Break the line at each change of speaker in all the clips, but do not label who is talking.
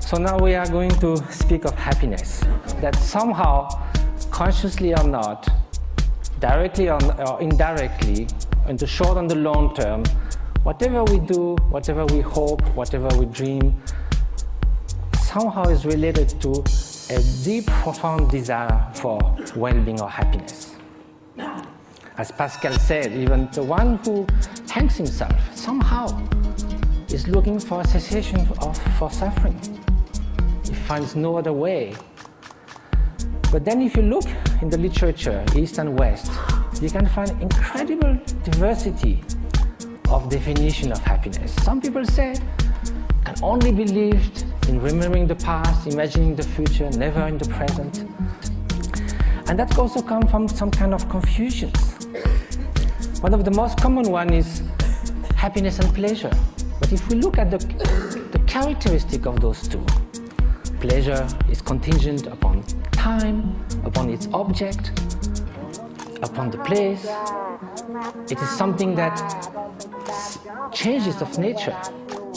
So now we are going to speak of happiness, that somehow, consciously or not, directly or indirectly, in the short and the long term, whatever we do, whatever we hope, whatever we dream, somehow is related to a deep, profound desire for well-being or happiness. As Pascal said, even the one who hangs himself somehow is looking for a cessation for suffering. He finds no other way. But then if you look in the literature, East and West, you can find incredible diversity of definition of happiness. Some people say it can only be lived in remembering the past, imagining the future, never in the present. And that also comes from some kind of confusions. One of the most common one is happiness and pleasure. But if we look at the characteristic of those two, pleasure is contingent upon time, upon its object, upon the place. It is something that changes of nature.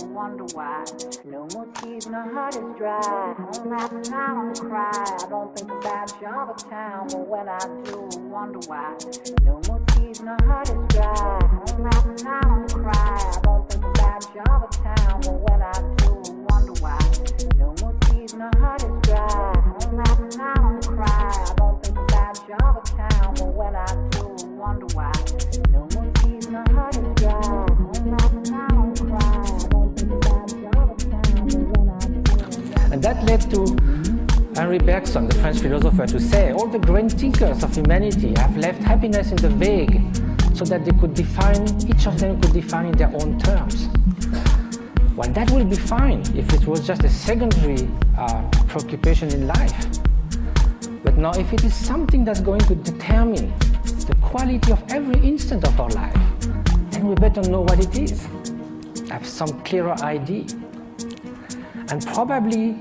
Wonder why. No more tears, my heart is dry. I don't laugh and I don't cry. I don't think about you all the time, but when I do, I wonder why. No more tears, my heart is dry. I don't laugh and I don't cry. I don't think about you all the time, but when I do, I wonder why. No more tears, my heart is dry. I don't laugh and I don't cry. I don't think about you all the time, but when I do, I wonder why. No more tears, my heart is dry. I don't laugh and I don't cry.
And that led to Henri Bergson, the French philosopher, to say all the great thinkers of humanity have left happiness in the vague so that they could define, each of them could define in their own terms. Well, that will be fine if it was just a secondary preoccupation in life. But now if it is something that's going to determine the quality of every instant of our life, then we better know what it is, have some clearer idea. And probably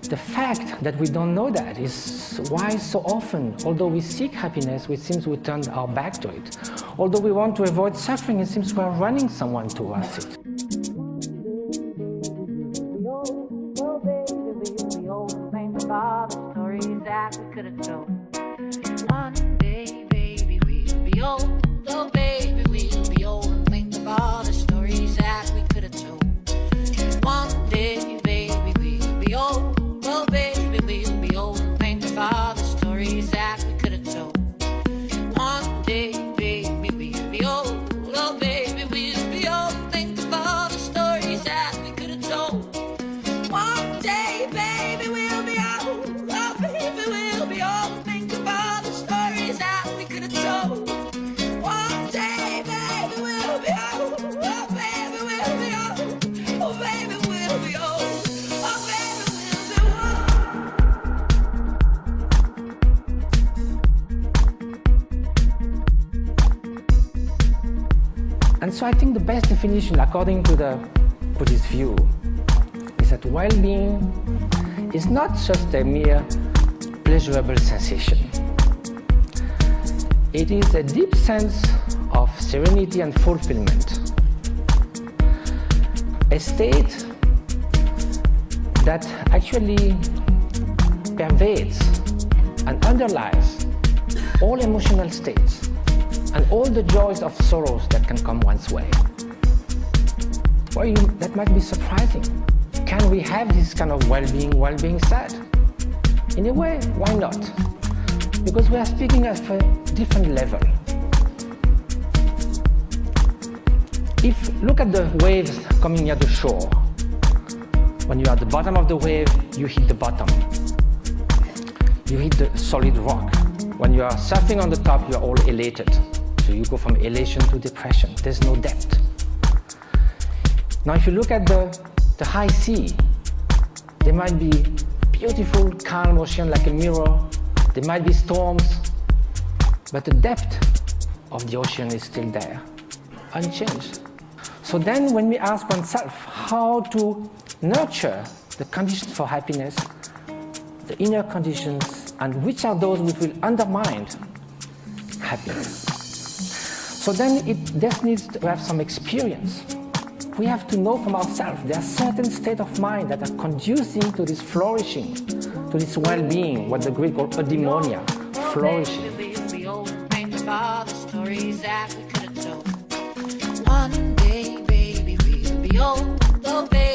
the fact that we don't know that is why so often, although we seek happiness, it seems we turn our back to it. Although we want to avoid suffering, it seems we are running someone towards it. And so I think the best definition, according to the Buddhist view, is that well-being is not just a mere pleasurable sensation. It is a deep sense of serenity and fulfillment, a state that actually pervades and underlies all emotional states and all the joys of sorrows that can come one's way. For you, that might be surprising. Can we have this kind of well-being while being sad? In a way, why not? Because we are speaking at a different level. Look at the waves coming near the shore. When you are at the bottom of the wave, you hit the bottom. You hit the solid rock. When you are surfing on the top, you are all elated. So you go from elation to depression. There's no depth. Now if you look at the high sea, there might be beautiful, calm ocean like a mirror. There might be storms, but the depth of the ocean is still there, unchanged. So then when we ask oneself how to nurture the conditions for happiness, the inner conditions, and which are those which will undermine happiness. So then it just needs to have some experience. we have to know from ourselves there are certain states of mind that are conducing to this flourishing, to this well-being, what the Greek call eudaimonia, flourishing.
One day, baby, we'll be old, oh baby.